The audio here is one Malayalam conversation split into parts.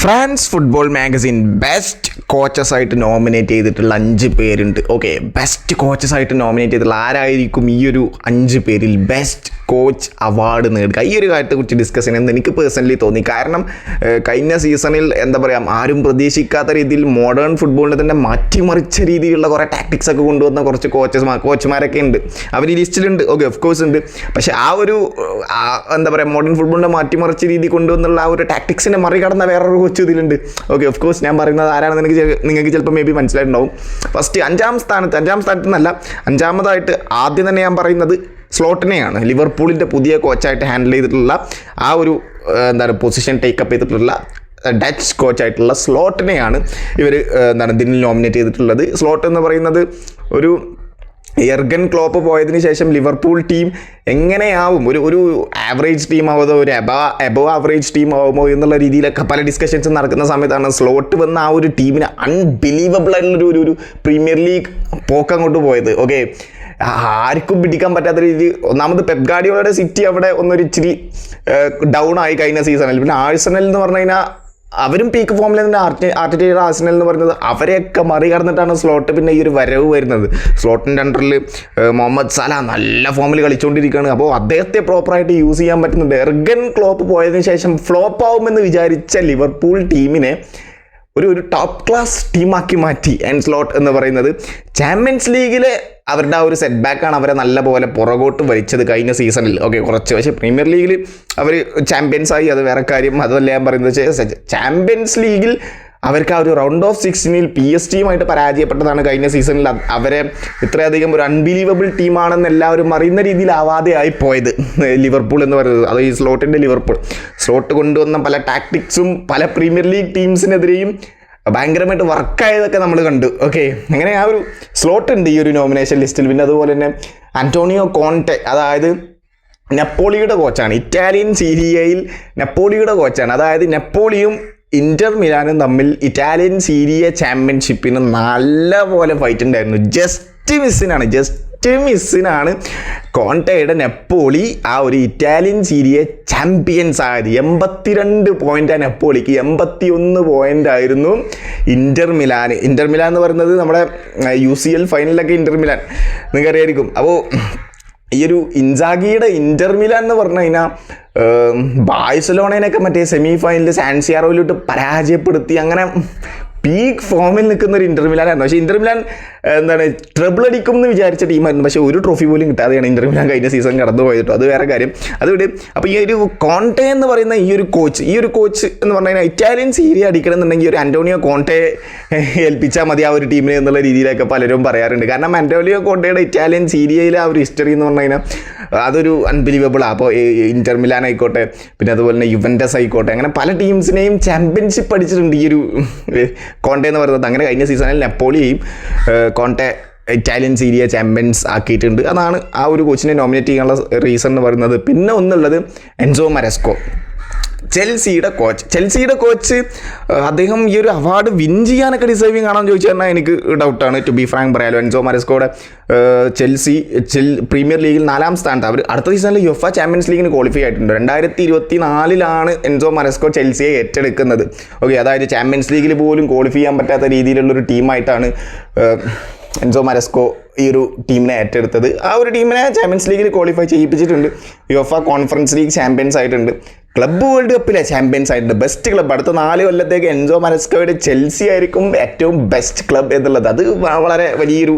France football magazine best coaches ആയിട്ട് നോമിനേറ്റ് ചെയ്തിട്ടുള്ള 5 പേരുണ്ട്. ഓക്കെ, ബെസ്റ്റ് കോച്ചസ് ആയിട്ട് നോമിനേറ്റ് ചെയ്തിട്ടുള്ള ആരായിരിക്കും ഈ ഒരു 5 പേരിൽ ബെസ്റ്റ് കോച്ച് അവാർഡ് നേടുക? ഈ ഒരു കാര്യത്തെക്കുറിച്ച് ഡിസ്കസ് ചെയ്യണമെന്ന് എനിക്ക് പേഴ്സണലി തോന്നി. കാരണം കഴിഞ്ഞ സീസണിൽ എന്താ പറയുക, ആരും പ്രതീക്ഷിക്കാത്ത രീതിയിൽ മോഡേൺ ഫുട്ബോളിനെ തന്നെ മാറ്റിമറിച്ച രീതിയിലുള്ള കുറേ ടാക്ടിക്സ് ഒക്കെ കൊണ്ടുവന്ന കുറച്ച് കോച്ചുമാരൊക്കെ ഉണ്ട്. അവർ ഈ ലിസ്റ്റിലുണ്ട്. ഓക്കെ, ഓഫ് കോഴ്സ് ഉണ്ട്. പക്ഷേ ആ ഒരു എന്താ പറയുക, മോഡേൺ ഫുട്ബോളിനെ മാറ്റിമറിച്ച രീതി കൊണ്ടുവന്നുള്ള ആ ഒരു ടാക്ടിക്സിനെ മറികടന്ന വേറൊരു കോച്ച് ഇതിലുണ്ട്. ഓക്കെ, ഓഫ് കോഴ്സ് ഞാൻ പറയുന്നത് ആരാണെന്ന് നിങ്ങൾക്ക് ചിലപ്പോൾ മേ ബി മനസ്സിലായിട്ടുണ്ടാവും. ഫസ്റ്റ് അഞ്ചാം സ്ഥാനത്ത് നിന്നല്ല, അഞ്ചാമതായിട്ട് ആദ്യം തന്നെ ഞാൻ പറയുന്നത് സ്ലോട്ടിനെയാണ്. ലിവർപൂളിൻ്റെ പുതിയ കോച്ചായിട്ട് ഹാൻഡിൽ ചെയ്തിട്ടുള്ള ആ ഒരു പൊസിഷൻ ടേക്കപ്പ് ചെയ്തിട്ടുള്ള ഡച്ച് കോച്ചായിട്ടുള്ള സ്ലോട്ടിനെയാണ് ഇവർ ഇതിൽ നോമിനേറ്റ് ചെയ്തിട്ടുള്ളത്. സ്ലോട്ട് എന്ന് പറയുന്നത് ഒരു യർഗൻ ക്ലോപ്പ് പോയതിന് ശേഷം ലിവർപൂൾ ടീം എങ്ങനെയാവും, ഒരു ആവറേജ് ടീം ആവുമോ, ഒരു എബോ ആവറേജ് ടീം ആവുമോ എന്നുള്ള രീതിയിലൊക്കെ പല ഡിസ്കഷൻസ് നടക്കുന്ന സമയത്താണ് സ്ലോട്ട് വന്ന ആ ഒരു ടീമിന് അൺബിലീവബിൾ ആയിട്ടുള്ള ഒരു പ്രീമിയർ ലീഗ് പോക്ക് അങ്ങോട്ട് പോയത്. ഓക്കെ, ആർക്കും പിടിക്കാൻ പറ്റാത്ത രീതി. ഒന്നാമത് പെപ് ഗാർഡിയോളയുടെ സിറ്റി അവിടെ ഒന്നൊരിച്ചിരി ഡൗൺ ആയി കഴിഞ്ഞ സീസണിൽ. പിന്നെ ആഴ്സണൽ എന്ന് പറഞ്ഞു കഴിഞ്ഞാൽ അവരും പീക്ക് ഫോമിൽ തന്നെ ആർട്ടിറ്റയുടെ ആഴ്സണൽ എന്ന് പറയുന്നത് അവരെയൊക്കെ മറികടന്നിട്ടാണ് സ്ലോട്ട് പിന്നെ ഈ ഒരു വരവ് വരുന്നത്. സ്ലോട്ടിൻ്റെ അണ്ടറിൽ മുഹമ്മദ് സലാ നല്ല ഫോമിൽ കളിച്ചുകൊണ്ടിരിക്കുകയാണ്. അപ്പോൾ അദ്ദേഹത്തെ പ്രോപ്പറായിട്ട് യൂസ് ചെയ്യാൻ പറ്റുന്നുണ്ട്. എർഗൻ ക്ലോപ്പ് പോയതിനു ശേഷം ഫ്ലോപ്പ് ആവുമെന്ന് വിചാരിച്ച ലിവർപൂൾ ടീമിനെ ഒരു ടോപ്പ് ക്ലാസ് ടീമാക്കി മാറ്റി സ്ലോട്ട് എന്ന് പറയുന്നത്. ചാമ്പ്യൻസ് ലീഗിലെ അവരുടെ ആ ഒരു സെറ്റ് ബാക്കാണ് അവരെ നല്ല പോലെ പുറകോട്ട് വലിച്ചത് കഴിഞ്ഞ സീസണിൽ. ഓക്കെ, കുറച്ച്. പക്ഷേ പ്രീമിയർ ലീഗിൽ അവർ ചാമ്പ്യൻസ് ആയി, അത് വേറെ കാര്യം. അതല്ല ഞാൻ പറയുന്നത്, ചാമ്പ്യൻസ് ലീഗിൽ അവർക്ക് ആ ഒരു റൗണ്ട് ഓഫ് 16 PSG പരാജയപ്പെട്ടതാണ് കഴിഞ്ഞ സീസണിൽ. അവരെ ഇത്രയധികം ഒരു അൺബിലീവബിൾ ടീമാണെന്ന് എല്ലാവരും അറിയുന്ന രീതിയിലാവാതെ ആയി പോയത് ലിവർപൂൾ എന്ന് പറയുന്നത്. അത് ഈ സ്ലോട്ടിൻ്റെ ലിവർപൂൾ സ്ലോട്ട് കൊണ്ടുവന്ന പല ടാക്ടിക്സും പല പ്രീമിയർ ലീഗ് ടീംസിനെതിരെയും ഭയങ്കരമായിട്ട് വർക്കായതൊക്കെ നമ്മൾ കണ്ടു. ഓക്കെ, അങ്ങനെ ആ ഒരു സ്ലോട്ട് ഉണ്ട് ഈ ഒരു നോമിനേഷൻ ലിസ്റ്റിൽ. പിന്നെ അതുപോലെ തന്നെ ആന്റോണിയോ കോണ്ടെ, അതായത് നെപ്പോളിയുടെ കോച്ചാണ്. ഇറ്റാലിയൻ സീരിയയിൽ നെപ്പോളിയുടെ കോച്ചാണ്. അതായത് നെപ്പോളിയും ഇന്റർ മിലാനും തമ്മിൽ ഇറ്റാലിയൻ സീരിയ ചാമ്പ്യൻഷിപ്പിന് നല്ല പോലെ ഫൈറ്റ് ഉണ്ടായിരുന്നു. ജസ്റ്റ് മിസ്സിനാണ് കോണ്ടെയുടെ നെപ്പോളി ആ ഒരു ഇറ്റാലിയൻ സീരിയ ചാമ്പ്യൻസ് ആയത്. 82 പോയിൻ്റ് നെപ്പോളിക്ക്, 81 പോയിൻ്റ് ആയിരുന്നു ഇന്റർ മിലാൻ എന്ന് പറയുന്നത് നമ്മുടെ UCL ഫൈനലിലൊക്കെ ഇന്റർ മിലാൻ നിങ്ങൾക്കറിയായിരിക്കും. അപ്പോൾ ഈ ഒരു ഇൻസാഗിയുടെ ഇന്റർ മിലാൻ എന്ന് പറഞ്ഞു കഴിഞ്ഞാൽ ബാഴ്സലോണേനൊക്കെ മറ്റേ സെമി ഫൈനലിൽ സാൻസിയാറോയിലോട്ട് പരാജയപ്പെടുത്തി അങ്ങനെ പീക്ക് ഫോമിൽ നിൽക്കുന്ന ഒരു ഇന്റർ മിലാനായിരുന്നു. പക്ഷേ ഇന്റർ മിലാൻ ട്രബിൾ അടിക്കും എന്ന് വിചാരിച്ച ടീമായിരുന്നു. പക്ഷേ ഒരു ട്രോഫി പോലും കിട്ടാതെയാണ് ഇന്റർ മിലാൻ കഴിഞ്ഞ സീസൺ കടന്നു പോയിട്ടോ, അത് വേറെ കാര്യം. അതുകൊണ്ട് അപ്പോൾ ഈ ഒരു കോണ്ടെ എന്ന് പറയുന്ന ഈ ഒരു കോച്ച് എന്ന് പറഞ്ഞു കഴിഞ്ഞാൽ ഇറ്റാലിയൻ സീരിയ അടിക്കണം എന്നുണ്ടെങ്കിൽ ഒരു ആന്റോണിയോ കോണ്ടെ ഏൽപ്പിച്ചാൽ മതി ആ ഒരു ടീമിനെ എന്നുള്ള രീതിയിലൊക്കെ പലരും പറയാറുണ്ട്. കാരണം ആന്റോണിയോ കോണ്ടെയുടെ ഇറ്റാലിയൻ സീരിയയിലെ ആ ഒരു ഹിസ്റ്ററി എന്ന് പറഞ്ഞു കഴിഞ്ഞാൽ അതൊരു അൺബിലീവബിളാണ്. അപ്പോൾ ഇന്റർ മിലാൻ ആയിക്കോട്ടെ, പിന്നെ അതുപോലെ തന്നെ യുവൻറ്റസ് ആയിക്കോട്ടെ, അങ്ങനെ പല ടീംസിനെയും ചാമ്പ്യൻഷിപ്പ് അടിച്ചിട്ടുണ്ട് ഈ ഒരു കോണ്ടെ എന്ന് പറയുന്നത്. അങ്ങനെ കഴിഞ്ഞ സീസണിൽ നെപ്പോളിയെയും കോണ്ടെ ഇറ്റാലിയൻ സീരിയ ചാമ്പ്യൻസ് ആക്കിയിട്ടുണ്ട്. അതാണ് ആ ഒരു കോച്ചിനെ നോമിനേറ്റ് ചെയ്യാനുള്ള റീസൺ എന്ന് പറയുന്നത്. പിന്നെ ഒന്നുള്ളത് എൻസോ മരസ്കോ, ചെൽസിയുടെ കോച്ച്. അദ്ദേഹം ഈ ഒരു അവാർഡ് വിൻ ചെയ്യാനൊക്കെ ഡിസേർവിങ് ആണെന്ന് ചോദിച്ചു കഴിഞ്ഞാൽ എനിക്ക് ഡൗട്ടാണ്, ടു ബി ഫ്രാങ്ക് പറയാലോ. എൻസോ മരസ്കോയുടെ ചെൽസി പ്രീമിയർ ലീഗിൽ 4ാം സ്ഥാനത്ത്. അവർ അടുത്ത സീസണിൽ യുഫ ചാമ്പ്യൻസ് ലീഗിന് ക്വാളിഫൈ ആയിട്ടുണ്ട്. 2024 എൻസോ മരസ്കോ ചെൽസിയെ ഏറ്റെടുക്കുന്നത്. ഓക്കെ, അതായത് ചാമ്പ്യൻസ് ലീഗിൽ പോലും ക്വാളിഫൈ ചെയ്യാൻ പറ്റാത്ത രീതിയിലുള്ളൊരു ടീമായിട്ടാണ് എൻസോ മരസ്കോ ഈ ഒരു ടീമിനെ ഏറ്റെടുത്തത്. ആ ഒരു ടീമിനെ ചാമ്പ്യൻസ് ലീഗിൽ qualify ചെയ്യിപ്പിച്ചിട്ടുണ്ട്. UEFA conference league champions ആയിട്ടുണ്ട്. ക്ലബ്ബ് വേൾഡ് കപ്പിലെ ചാമ്പ്യൻസ് ആയിട്ടുണ്ട്. Best club. അടുത്ത 4 കൊല്ലത്തേക്ക് എൻസോ മരസ്കോയുടെ ചെൽസി ആയിരിക്കും ഏറ്റവും ബെസ്റ്റ് ക്ലബ്ബ് എന്നുള്ളത്. അത് വളരെ വലിയൊരു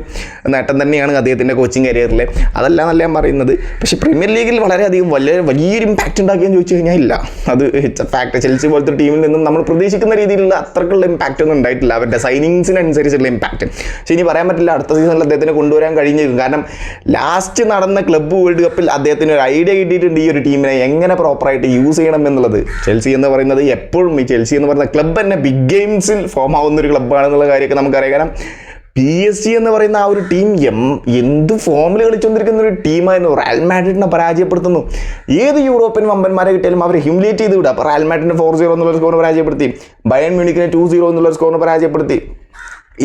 നേട്ടം തന്നെയാണ് അദ്ദേഹത്തിൻ്റെ കോച്ചിങ് കരിയറിൽ. അതല്ല എന്നല്ല ഞാൻ പറയുന്നത്. പക്ഷേ പ്രീമിയർ ലീഗിൽ വളരെയധികം വലിയൊരു ഇമ്പാക്റ്റ് ഉണ്ടാക്കിയെന്ന് ചോദിച്ചു കഴിഞ്ഞാൽ ഇല്ല. അത് ഇറ്റ്സ് എ ഫാക്ട്. ചെൽസി പോലത്തെ ടീമിൽ നിന്നും നമ്മൾ പ്രതീക്ഷിക്കുന്ന രീതിയിലുള്ള അത്രക്കുള്ള ഇമ്പാക്റ്റ് ഒന്നും ഉണ്ടായിട്ടില്ല, അവരുടെ സൈനിങ്സിനനുസരിച്ചുള്ള ഇമ്പാക്റ്റ്. പക്ഷേ ഇനി പറയാൻ പറ്റില്ല അടുത്ത സീസണിൽ അദ്ദേഹത്തിന് കൊണ്ടുവരാൻ കഴിഞ്ഞിരിക്കും. കാരണം ലാസ്റ്റ് നടന്ന ക്ലബ്ബ് വേൾഡ് കപ്പിൽ അദ്ദേഹത്തിന് ഒരു ഐഡിയ കിട്ടിയിട്ടുണ്ട് ഈ ഒരു ടീമിനെ എങ്ങനെ പ്രോപ്പറായിട്ട് യൂസ് എന്നുള്ളത്. ചെൽസി എന്ന് പറയുന്നത് എപ്പോഴും ഈ ചെൽസി എന്ന് പറയുന്ന ക്ലബ്ബ് തന്നെ ബിഗ് ഗെയിംസിൽ ഫോം ആവുന്ന ഒരു ക്ലബ്ബാണെന്നുള്ള കാര്യമൊക്കെ നമുക്കറിയാം. കാരണം PSG എന്ന് പറയുന്ന ആ ഒരു ടീം എന്ത് ഫോമിൽ കളിച്ചുകൊണ്ടിരിക്കുന്ന ഒരു ടീമായിരുന്നു. റയൽ മാഡ്രിഡിനെ പരാജയപ്പെടുത്തുന്നു. ഏത് യൂറോപ്യൻ വമ്പന്മാരെ കിട്ടിയാലും അവർ ഹ്യൂമിലേറ്റ് ചെയ്ത് വിടുക. അപ്പോൾ റയൽ മാഡ്രിഡിനെ 4-0 എന്നുള്ള സ്കോറിന് പരാജയപ്പെടുത്തി, ബയൺ മ്യൂണിക്കിനെ 2-0 എന്നുള്ള സ്കോറിന് പരാജയപ്പെടുത്തി,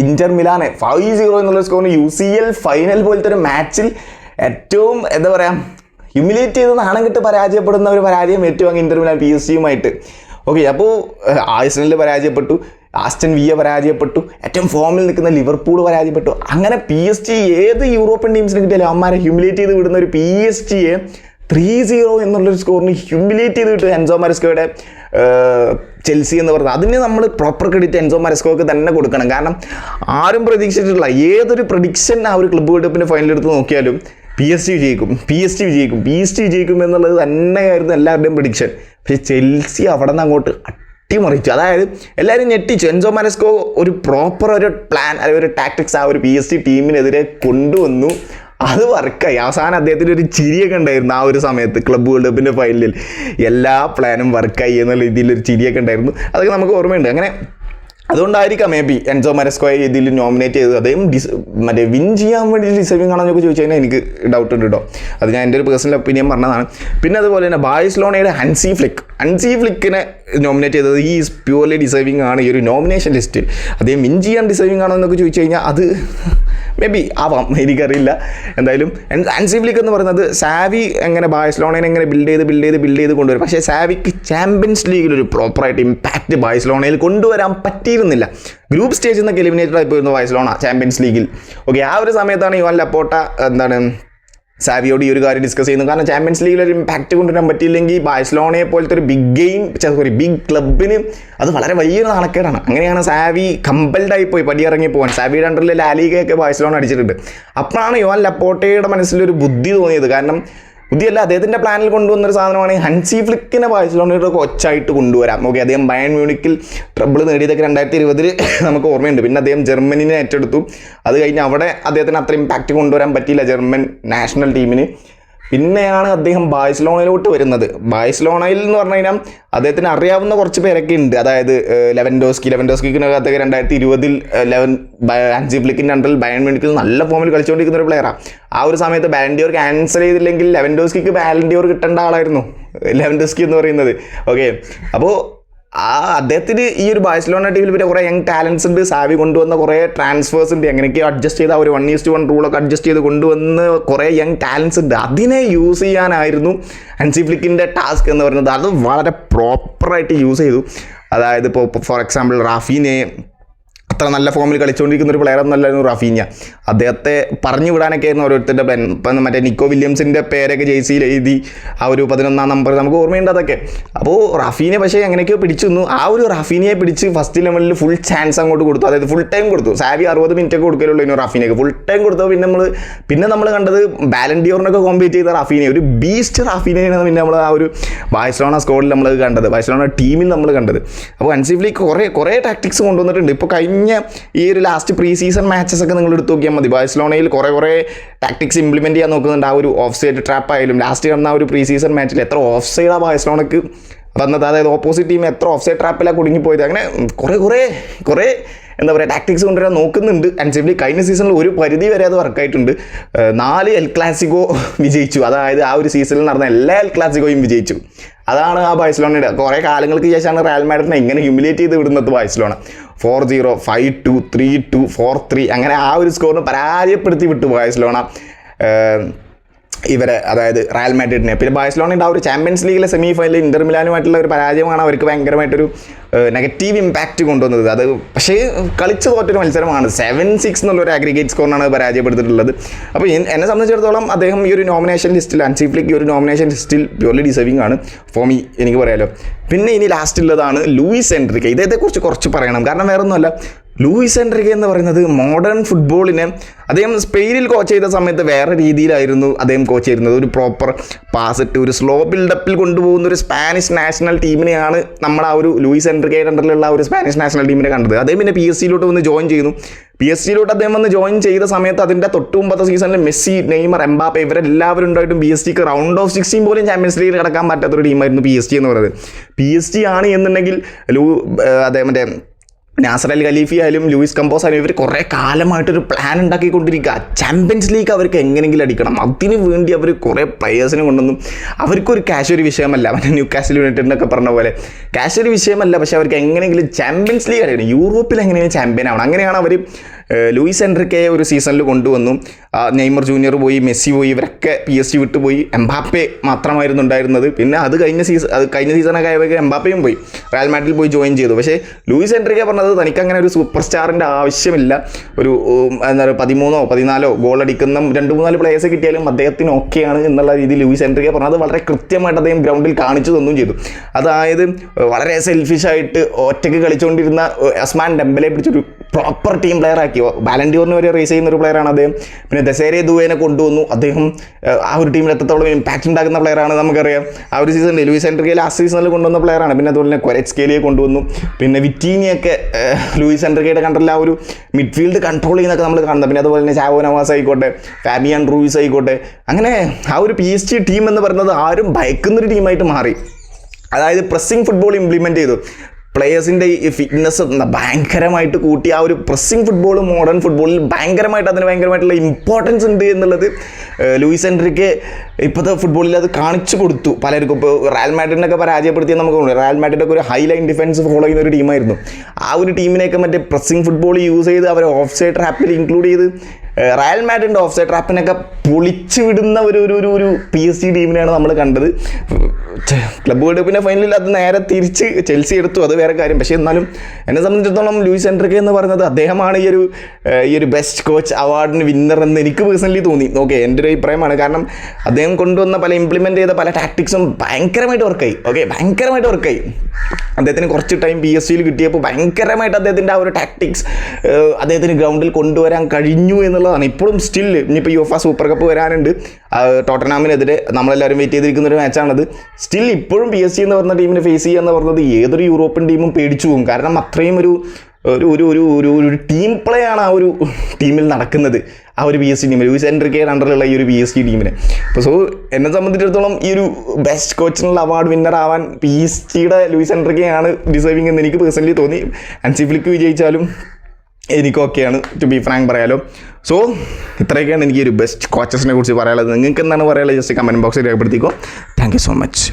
ഇന്റർ മിലാനെ 5-0 എന്നുള്ള സ്കോറിന് UCL ഫൈനൽ പോലത്തെ ഒരു മാച്ചിൽ ഏറ്റവും എന്താ പറയുക ഹ്യൂമിലേറ്റ് ചെയ്ത് നാണം കെട്ട് പരാജയപ്പെടുന്ന ഒരു പരാജയം ഏറ്റുവാങ്ങി ഇന്റർ മിലാൻ PSG ഓക്കെ, അപ്പോൾ ആഴ്സണൽ പരാജയപ്പെട്ടു, ആസ്റ്റൺ വിയ പരാജയപ്പെട്ടു, ഏറ്റവും ഫോമിൽ നിൽക്കുന്ന ലിവർപൂൾ പരാജയപ്പെട്ടു. അങ്ങനെ PSG ഏത് യൂറോപ്യൻ ടീംസിന് കിട്ടിയാലും അവന്മാരെ ഹ്യൂമിലേറ്റ് ചെയ്ത് വിടുന്ന ഒരു PSG-യെ 3-0 എന്നുള്ളൊരു സ്കോറിന് ഹ്യൂമിലേറ്റ് ചെയ്ത് വിട്ടു എൻസോ മരസ്കോയുടെ ചെൽസി എന്ന് പറയുന്നത്. അതിന് നമ്മൾ പ്രോപ്പർ ക്രെഡിറ്റ് എൻസോ മരസ്കോക്ക് തന്നെ കൊടുക്കണം. കാരണം ആരും പ്രതീക്ഷിച്ചിട്ടില്ല, ഏതൊരു പ്രഡിക്ഷൻ ആ ഒരു ക്ലബ്ബ് വേൾഡ് കപ്പിൻ്റെ ഫൈനൽ എടുത്ത് നോക്കിയാലും PSG വിജയിക്കും എന്നുള്ളത് തന്നെയായിരുന്നു എല്ലാവരുടെയും പ്രഡിക്ഷൻ. പക്ഷേ ചെൽസി അവിടെ നിന്ന് അങ്ങോട്ട് അട്ടിമറിച്ചു. അതായത് എല്ലാവരും ഞെട്ടിച്ചു. എൻസോ മരസ്കോ ഒരു പ്രോപ്പർ ഒരു പ്ലാൻ അല്ലെങ്കിൽ ഒരു ടാക്ടിക്സ് ആ ഒരു PSG ടീമിനെതിരെ കൊണ്ടുവന്നു. അത് വർക്കായി. അവസാനം അദ്ദേഹത്തിന് ഒരു ചിരിയൊക്കെ ഉണ്ടായിരുന്നു ആ ഒരു സമയത്ത് ക്ലബ്ബ് വേൾഡ് കപ്പിൻ്റെ ഫൈനലിൽ. എല്ലാ പ്ലാനും വർക്കായി എന്നുള്ള രീതിയിലൊരു ചിരിയൊക്കെ ഉണ്ടായിരുന്നു. അതൊക്കെ നമുക്ക് ഓർമ്മയുണ്ട്. അങ്ങനെ അതുകൊണ്ടായിരിക്കാം മേ ബി എൻസോ മരസ്കോയെ ഇതിൽ നോമിനേറ്റ് ചെയ്തത്. അദ്ദേഹം വിൻ ചെയ്യാൻ വേണ്ടി ഡിസേർവിംഗ് ആണോ എന്നൊക്കെ ചോദിച്ചു കഴിഞ്ഞാൽ എനിക്ക് ഡൗട്ട് ഉണ്ട് കേട്ടോ. അത് ഞാൻ എൻ്റെ ഒരു പേഴ്സണൽ ഒപ്പീനിയൻ പറഞ്ഞതാണ്. പിന്നെ അതുപോലെ തന്നെ ബാഴ്സലോണയുടെ ഹൻസി ഫ്ലിക്കിനെ നോമിനേറ്റ് ചെയ്തത് ഈസ് പ്യൂർലി ഡിസേർവിംഗ് ആണ് ഈ ഒരു നോമിനേഷൻ ലിസ്റ്റിൽ. അദ്ദേഹം വിൻ ചെയ്യാൻ ഡിസേർവിംഗ് ആണോ എന്നൊക്കെ ചോദിച്ചു കഴിഞ്ഞാൽ അത് മേ ബി ആവാം, എനിക്കറിയില്ല. എന്തായാലും ഹൻസി ഫ്ലിക്ക് എന്ന് പറയുന്നത് സാവി എങ്ങനെ ബാഴ്സലോണയെ എങ്ങനെ ബിൽഡ് ചെയ്ത് കൊണ്ടുവരും. പക്ഷേ സാവിക്ക് ചാമ്പ്യൻസ് ലീഗിലൊരു പ്രോപ്പറായിട്ട് ഇമ്പാക്റ്റ് ബാഴ്സലോണയിൽ കൊണ്ടുവരാൻ പറ്റിയിരുന്നില്ല. ഗ്രൂപ്പ് സ്റ്റേജിൽ നിന്നൊക്കെ എലിമിനേറ്റഡ് ആയി പോയിരുന്നു ബാഴ്സലോണ ചാമ്പ്യൻസ് ലീഗിൽ. ഓക്കെ, ആ ഒരു സമയത്താണ് യോൻ ലപ്പോർട്ട സാവിയോട് ഈ ഒരു കാര്യം ഡിസ്കസ് ചെയ്യുന്നത്. കാരണം ചാമ്പ്യൻസ് ലീഗിൽ ഒരു ഇമ്പാക്റ്റ് കൊണ്ടുവരാൻ പറ്റിയില്ലെങ്കിൽ ബാഴ്സലോണയെ പോലത്തെ ഒരു ബിഗ് ക്ലബിന് അത് വളരെ വലിയൊരു നാണക്കേടാണ്. അങ്ങനെയാണ് സാവി കമ്പൽഡായി പോയി പടിയിറങ്ങി പോകാൻ. സാവിയുടെ അണ്ടറിൽ ലാലിഗയൊക്കെ ബാഴ്സലോണ അടിച്ചിട്ടുണ്ട്. അപ്പോഴാണ് യോൻ ലപ്പോർട്ടയുടെ മനസ്സിലൊരു ബുദ്ധി തോന്നിയത്. കാരണം ബുദ്ധിയല്ല, അദ്ദേഹത്തിൻ്റെ പ്ലാനിൽ കൊണ്ടുവന്നൊരു സാധനമാണ് ഹൻസി ഫ്ലിക്കിനെ ബാഴ്സലോണയുടെ കൊച്ചായിട്ട് കൊണ്ടുവരാം. ഓക്കെ, അദ്ദേഹം ബയൺ മ്യൂണിക്കിൽ ട്രബിൾ നേടിയതൊക്കെ 2020 നമുക്ക് ഓർമ്മയുണ്ട്. പിന്നെ അദ്ദേഹം ജർമ്മനിനെ ഏറ്റെടുത്തു. അത് കഴിഞ്ഞ് അവിടെ അദ്ദേഹത്തിന് അത്ര ഇമ്പാക്റ്റ് കൊണ്ടുവരാൻ പറ്റിയില്ല ജർമ്മൻ നാഷണൽ ടീമിന്. പിന്നെയാണ് അദ്ദേഹം ബാഴ്സലോണയിലോട്ട് വരുന്നത്. ബാഴ്സലോണയിൽ എന്ന് പറഞ്ഞു കഴിഞ്ഞാൽ അദ്ദേഹത്തിന് അറിയാവുന്ന കുറച്ച് പേരൊക്കെ ഉണ്ട്. അതായത് ലെവൻഡോസ്കിനകത്തൊക്കെ 2020 ഹൻസി ഫ്ലിക്കിൻ്റെ അണ്ടറിൽ ബയൺ മ്യൂണിക്കിൽ നല്ല ഫോമിൽ കളിച്ചുകൊണ്ടിരിക്കുന്ന ഒരു പ്ലെയറാണ്. ആ ഒരു സമയത്ത് ബാലൻഡിയോർ ക്യാൻസൽ ചെയ്തില്ലെങ്കിൽ ലെവൻഡോസ്കിക്ക് ബാലൻഡിയോർ കിട്ടേണ്ട ആളായിരുന്നു ലെവൻഡോസ്കി എന്ന് പറയുന്നത്. ഓക്കെ, അപ്പോൾ അദ്ദേഹത്തിന് ഈ ഒരു ബാഴ്സലോണ ടീമിൽ പിന്നെ കുറേ യങ് ടാലൻസ് ഉണ്ട്. സാവി കൊണ്ടുവന്ന കുറേ ട്രാൻസ്ഫേഴ്സ് ഉണ്ട്. എങ്ങനെയൊക്കെ അഡ്ജസ്റ്റ് ചെയ്ത ഒരു 1:1 റൂളൊക്കെ അഡ്ജസ്റ്റ് ചെയ്ത് കൊണ്ടുവന്ന് കുറേ യങ് ടാലൻസ് ഉണ്ട്. അതിനെ യൂസ് ചെയ്യാനായിരുന്നു ഹൻസി ഫ്ലിക്കിൻ്റെ ടാസ്ക് എന്ന് പറയുന്നത്. അത് വളരെ പ്രോപ്പറായിട്ട് യൂസ് ചെയ്തു. അതായത് ഇപ്പോൾ ഫോർ എക്സാമ്പിൾ റാഫീനെ അത്ര നല്ല ഫോമിൽ കളിച്ചുകൊണ്ടിരിക്കുന്ന ഒരു പ്ലെയർ എന്നല്ലായിരുന്നു റാഫീഞ്ഞ. അദ്ദേഹത്തെ പറഞ്ഞു വിടാനൊക്കെ ആയിരുന്നു ഓരോരുത്തരുടെ പ്ലാൻ. ഇപ്പം മറ്റേ നിക്കോ വില്യംസിൻ്റെ പേരൊക്കെ ജേഴ്സിയിൽ എഴുതി ആ ഒരു 11ാം നമ്പർ നമുക്ക് ഓർമ്മയുണ്ട് അതൊക്കെ. അപ്പോൾ റാഫീനെ പക്ഷേ എങ്ങനെയൊക്കെയോ പിടിച്ചു നിന്നു. ആ ഒരു റാഫീനിയെ പിടിച്ച് ഫസ്റ്റ് ലെവലിൽ ഫുൾ ചാൻസ് അങ്ങോട്ട് കൊടുത്തു. അതായത് ഫുൾ ടൈം കൊടുത്തു. സാവി 60 മിനിറ്റ് ഒക്കെ കൊടുക്കലുള്ളൂ ഇനി റാഫീനൊക്കെ ഫുൾ ടൈം കൊടുത്തു. പിന്നെ നമ്മൾ കണ്ടത് ബാലൻഡിയോറിനൊക്കെ കോമ്പീറ്റ് ചെയ്ത റാഫീനെ, ഒരു ബീസ്റ്റ് റാഫീനെയാണ് പിന്നെ നമ്മൾ ആ ഒരു ബാഴ്സലോണ സ്ക്വാഡിൽ നമ്മൾ കണ്ടത്, ബാഴ്സലോണ ടീമിൽ നമ്മൾ കണ്ടത്. അപ്പോൾ ഹൻസി ഫ്ലിക്ക് കുറേ ടാക്ടിക്സ് കൊണ്ടുവന്നിട്ടുണ്ട്. ഇപ്പോൾ കഴിഞ്ഞ ഈ ഒരു ലാസ്റ്റ് പ്രീ സീസൺ മാച്ചസ് ഒക്കെ നിങ്ങൾ എടുത്ത് നോക്കിയാൽ മതി. ബാഴ്സലോണയിൽ കുറേ ടാക്ടിക്സ് ഇംപ്ലിമെൻറ്റ് ചെയ്യാൻ നോക്കുന്നുണ്ട്. ആ ഒരു ഓഫ് സൈഡ് ട്രാപ്പ് ആയാലും ലാസ്റ്റ് നടന്ന ആ ഒരു പ്രീ സീസൺ മാച്ചിൽ എത്ര ഓഫ് സൈഡാണ് ബാഴ്സലോണക്ക് വന്നത്. അതായത് ഓപ്പോസിറ്റ് ടീം എത്ര ഓഫ് സൈഡ് ട്രാപ്പിലാണ് കുടുങ്ങിപ്പോയത്. അങ്ങനെ കുറേ എന്താ പറയുക ടാക്ടിക്സ് കൊണ്ടുവരാൻ നോക്കുന്നുണ്ട് ഹൻസി ഫ്ലിക്ക്. കഴിഞ്ഞ സീസണിൽ ഒരു പരിധി വരെ അത് വർക്കായിട്ടുണ്ട്. 4 എൽ ക്ലാസിക്കോ വിജയിച്ചു. അതായത് ആ ഒരു സീസണിൽ നടന്ന എല്ലാ എൽ ക്ലാസിക്കോയും വിജയിച്ചു. അതാണ് ആ ബാഴ്സലോണയുടെ. കുറേ കാലങ്ങൾക്ക് ശേഷമാണ് റയൽ മാഡ്രിഡിനെ ഇങ്ങനെ ഹ്യൂമിലേറ്റ് ചെയ്ത് വിടുന്നത് ബാഴ്സലോണ. 4-0, 5-2, 3-2, 4-3 അങ്ങനെ ആ ഒരു സ്കോറിന് പരാജയപ്പെടുത്തി വിട്ടു ബാഴ്സലോണ ഇവരെ, അതായത് റയൽ മാഡ്രിഡിനെ. പിന്നെ ബാഴ്സലോണയുടെ ആ ഒരു ചാമ്പ്യൻസ് ലീഗിലെ സെമി ഫൈനലിൽ ഇന്റർ മിലാനുമായിട്ടുള്ള ഒരു പരാജയമാണ് അവർക്ക് ഭയങ്കരമായിട്ടൊരു നെഗറ്റീവ് ഇമ്പാക്റ്റ് കൊണ്ടുവന്നത്. അത് പക്ഷേ കളിച്ച് തോറ്റൊരു മത്സരമാണ്. 7-6 എന്നുള്ളൊരു അഗ്രിഗേറ്റ് സ്കോറിനാണ് പരാജയപ്പെടുത്തിയിട്ടുള്ളത്. അപ്പോൾ എന്നെ സംബന്ധിച്ചിടത്തോളം അദ്ദേഹം ഈ ഒരു നോമിനേഷൻ ലിസ്റ്റിൽ, ഹൻസി ഫ്ലിക്ക് ഈ ഒരു നോമിനേഷൻ ലിസ്റ്റിൽ പ്യൂർലി ഡിസേർവിംഗ് ആണ് ഫോർ മീ, എനിക്ക് പറയാമല്ലോ. പിന്നെ ഇനി ലാസ്റ്റ് ഉള്ളതാണ് ലൂയിസ് എൻറിക്കെ. ഇദ്ദേഹത്തെക്കുറിച്ച് കുറച്ച് പറയണം. കാരണം വേറെ ഒന്നുമല്ല, ലൂയിസ് എൻറിക്കെ എന്ന് പറയുന്നത് മോഡേൺ ഫുട്ബോളിനെ, അദ്ദേഹം സ്പെയിനിൽ കോച്ച് ചെയ്ത സമയത്ത് വേറെ രീതിയിലായിരുന്നു അദ്ദേഹം കോച്ച് ചെയ്യുന്നത്. ഒരു പ്രോപ്പർ പാസ് ഇട്ട് ഒരു സ്ലോ ബിൽഡപ്പിൽ കൊണ്ടുപോകുന്ന ഒരു സ്പാനിഷ് നാഷണൽ ടീമിനെയാണ് നമ്മൾ ആ ഒരു ലൂയിസ് എൻറിക്കയുടെ അണ്ടറിലുള്ള ഒരു സ്പാനിഷ് നാഷണൽ ടീമിനെ കണ്ടത്. അദ്ദേഹം പിന്നെ PSG വന്ന് ജോയിൻ ചെയ്യുന്നു. PSG അദ്ദേഹം വന്ന് ജോയിൻ ചെയ്ത സമയത്ത് അതിൻ്റെ തൊട്ട് മുമ്പത്തെ സീസണിൽ മെസ്സി, നെയ്മർ, എംബാപ്പെ ഇവരെല്ലാവരും ഉണ്ടായിട്ടും PSG റൗണ്ട് ഓഫ് 16 പോലും ചാമ്പ്യൻസ് ലീഗിൽ കിടക്കാൻ പറ്റാത്തൊരു ടീമായിരുന്നു PSG എന്ന് പറയുന്നത്. PSG ആണ് എന്നുണ്ടെങ്കിൽ അദ്ദേഹം മറ്റേ നാസർ അൽ ഖലീഫി ആയാലും ലൂയിസ് കമ്പോസ് ആയാലും ഇവർ കുറേ കാലമായിട്ടൊരു പ്ലാൻ ഉണ്ടാക്കിക്കൊണ്ടിരിക്കുക. ചാമ്പ്യൻസ് ലീഗ് അവർക്ക് എങ്ങനെയെങ്കിലും അടിക്കണം. അതിന് വേണ്ടി അവർ കുറേ പ്ലെയേഴ്സിനെ കൊണ്ടൊന്നും, അവർക്കൊരു ക്യാഷ് ഒരു വിഷയമല്ല. മറ്റേ ന്യൂകാസിൽ യുണൈറ്റഡിനൊക്കെ പറഞ്ഞ പോലെ ക്യാഷ് ഒരു വിഷയമല്ല. പക്ഷേ അവർക്ക് എങ്ങനെയെങ്കിലും ചാമ്പ്യൻസ് ലീഗ് അടിക്കണം, യൂറോപ്പിൽ എങ്ങനെയാണ് ചാമ്പ്യൻ ആവണം. അങ്ങനെയാണ് അവർ ലൂയിസ് എൻറിക്കെ ഒരു സീസണിൽ കൊണ്ടുവന്നു. നെയ്മർ ജൂനിയർ പോയി, മെസ്സി പോയി, ഇവരൊക്കെ PSG വിട്ടുപോയി. എംബാപ്പെ മാത്രമായിരുന്നു ഉണ്ടായിരുന്നത്. പിന്നെ അത് കഴിഞ്ഞ സീസണൊക്കെ ആയപ്പോൾ എംബാപ്പയും പോയി, റയൽ മാഡ്രിഡിൽ പോയി ജോയിൻ ചെയ്തു. പക്ഷേ ലൂയിസ് എൻറിക്കെ പറഞ്ഞത് തനിക്ക് അങ്ങനെ ഒരു സൂപ്പർ സ്റ്റാറിൻ്റെ ആവശ്യമില്ല, ഒരു എന്താ പറയുക 13-14 ഗോൾ അടിക്കുന്ന 2-3 പ്ലേയേഴ്സ് കിട്ടിയാലും അദ്ദേഹത്തിന് ഓക്കെയാണ് എന്നുള്ള രീതിയിൽ ലൂയിസ് എൻറിക്കെ പറഞ്ഞത് വളരെ കൃത്യമായിട്ട് അദ്ദേഹം ഗ്രൗണ്ടിൽ കാണിച്ചു തന്നും ചെയ്തു. അതായത് വളരെ സെൽഫിഷായിട്ട് ഒറ്റയ്ക്ക് കളിച്ചുകൊണ്ടിരുന്ന ഉസ്മാൻ ഡെംബലെ പിടിച്ചൊരു പ്രോപ്പർ ടീം പ്ലെയർ ആക്കി. ബാലൻഡിയോറിന് വരെ റേസ് ചെയ്യുന്ന ഒരു പ്ലെയറാണ് അദ്ദേഹം. പിന്നെ ദസേരെ ദുവേനെ കൊണ്ടുവന്നു. അദ്ദേഹം ആ ഒരു ടീമിൽ എത്രത്തോളം ഇമ്പാക്റ്റ് ഉണ്ടാക്കുന്ന പ്ലെയറാണ് നമുക്കറിയാം. ആ ഒരു സീസണിൽ ലൂയിസ് എൻറിക്കെ ലാസ്റ്റ് സീസണിൽ കൊണ്ടുവന്ന പ്ലെയറാണ്. പിന്നെ അതുപോലെ തന്നെ ക്വരറ്റ്സ്കേലിയെ കൊണ്ടുവന്നു. പിന്നെ വിറ്റീനിയൊക്കെ ലൂയിസ് എൻറിക്കയുടെ കണ്ടല്ല ആ ഒരു മിഡ്ഫീൽഡ് കൺട്രോൾ ചെയ്യുന്നൊക്കെ നമ്മൾ കാണുന്നത്. പിന്നെ അതുപോലെ തന്നെ ചാവോ നവാസ് ആയിക്കോട്ടെ, ഫാബിയാൻ റൂയിസ് ആയിക്കോട്ടെ, അങ്ങനെ ആ ഒരു PSG ടീം എന്ന് പറയുന്നത് ആരും ഭയക്കുന്നൊരു ടീമായിട്ട് മാറി. അതായത് പ്രസ്സിങ് ഫുട്ബോൾ ഇംപ്ലിമെൻറ്റ് ചെയ്തു. പ്ലെയേഴ്സിൻ്റെ ഈ ഫിറ്റ്നസ് ഭയങ്കരമായിട്ട് കൂട്ടി. ആ ഒരു പ്രസ്സിങ് ഫുട്ബോൾ മോഡേൺ ഫുട്ബോളിൽ ഭയങ്കരമായിട്ടുള്ള ഇമ്പോർട്ടൻസ് ഉണ്ട് എന്നുള്ളത് ലൂയിസ് എൻറിക്കെ ഇപ്പോഴത്തെ ഫുട്ബോളിൽ അത് കാണിച്ചു കൊടുത്തു പലർക്കും. ഇപ്പോൾ റയൽ മാഡ്രിഡിനൊക്കെ പരാജയപ്പെടുത്തിയാൽ നമുക്ക് തോന്നുന്നു. റയൽ മാഡ്രിഡൊക്കെ ഒരു ഹൈ ലൈൻ ഡിഫൻസ് ഫോളോ ചെയ്യുന്ന ഒരു ടീമായിരുന്നു. ആ ഒരു ടീമിനെയൊക്കെ മറ്റേ പ്രസ്സിങ് ഫുട്ബോൾ യൂസ് ചെയ്ത് അവരെ ഓഫ് സൈഡ് ട്രാപ്പിൽ ഇൻക്ലൂഡ് ചെയ്ത് റയൽ മാഡ്രിഡിൻ്റെ ഓഫ് സൈഡ് ട്രാപ്പിനൊക്കെ പൊളിച്ചു വിടുന്ന ഒരു PSG ടീമിനെയാണ് നമ്മൾ കണ്ടത്. ക്ലബ് വേൾഡ് കപ്പിൻ്റെ ഫൈനലിൽ അത് നേരെ തിരിച്ച് ചെൽസി എടുത്തു, അത് വേറെ കാര്യം. പക്ഷേ എന്നാലും എന്നെ സംബന്ധിച്ചിടത്തോളം ലൂയിസ് എൻറിക്കെ എന്ന് പറയുന്നത് അദ്ദേഹമാണ് ഈ ഒരു ബെസ്റ്റ് കോച്ച് അവാർഡിന് വിന്നർ എന്ന് എനിക്ക് പേഴ്സണലി തോന്നി. ഓക്കെ, എൻ്റെ ഒരു അഭിപ്രായമാണ്. കാരണം അദ്ദേഹം കൊണ്ടുവന്ന ഇംപ്ലിമെൻ്റ് ചെയ്ത പല ടാക്ടിക്സും ഭയങ്കരമായിട്ട് വർക്കായി. ഭയങ്കരമായിട്ട് വർക്കായി. അദ്ദേഹത്തിന് കുറച്ച് ടൈം PSG കിട്ടിയപ്പോൾ ഭയങ്കരമായിട്ട് അദ്ദേഹത്തിൻ്റെ ആ ഒരു ടാക്ടിക്സ് അദ്ദേഹത്തിന് ഗ്രൗണ്ടിൽ കൊണ്ടുവരാൻ കഴിഞ്ഞു എന്നുള്ളതാണ്. ഇപ്പോഴും സ്റ്റിൽ ഇനിയിപ്പോൾ യുവേഫ സൂപ്പർ കപ്പ് വരാനുണ്ട്, ടോട്ടനാമിനെതിരെ നമ്മളെല്ലാവരും വെയിറ്റ് ചെയ്തിരിക്കുന്ന ഒരു മാച്ചാണത്. സ്റ്റിൽ ഇപ്പോഴും PSG എന്ന് പറഞ്ഞ ടീമിനെ ഫേസ് ചെയ്യുക എന്ന് പറഞ്ഞത് ഏതൊരു യൂറോപ്യൻ ടീമും പേടിച്ചു പോകും. കാരണം അത്രയും ഒരു ടീം പ്ലേ ആണ് ആ ഒരു ടീമിൽ നടക്കുന്നത്. ആ ഒരു PSG ടീമിൽ ലൂയിസ് എൻറിക്കയുടെ അണ്ടറിലുള്ള ഈ ഒരു PSG ടീമിനെ. അപ്പോൾ സോ എന്നെ സംബന്ധിച്ചിടത്തോളം ഈ ഒരു ബെസ്റ്റ് കോച്ചിനുള്ള അവാർഡ് വിന്നർ ആവാൻ PSG ലൂയിസ് എൻറിക്കയാണ് ഡിസേർവിങ് എന്ന് എനിക്ക് പേഴ്സണലി തോന്നി. ഹാൻസി ഫ്ലിക്ക് വിജയിച്ചാലും എനിക്കൊക്കെയാണ്, ടു ബി ഫ്രാങ്ക് പറയാലോ. സോ ഇത്രയൊക്കെയാണ് എനിക്ക് ഒരു ബെസ്റ്റ് കോച്ചസിനെ കുറിച്ച് പറയാനുള്ളത്. നിങ്ങൾക്ക് എന്താണ് പറയാനുള്ളത് ജസ്റ്റ് കമൻറ്റ് ബോക്സിൽ രേഖപ്പെടുത്തിക്കോ. Thank you so much.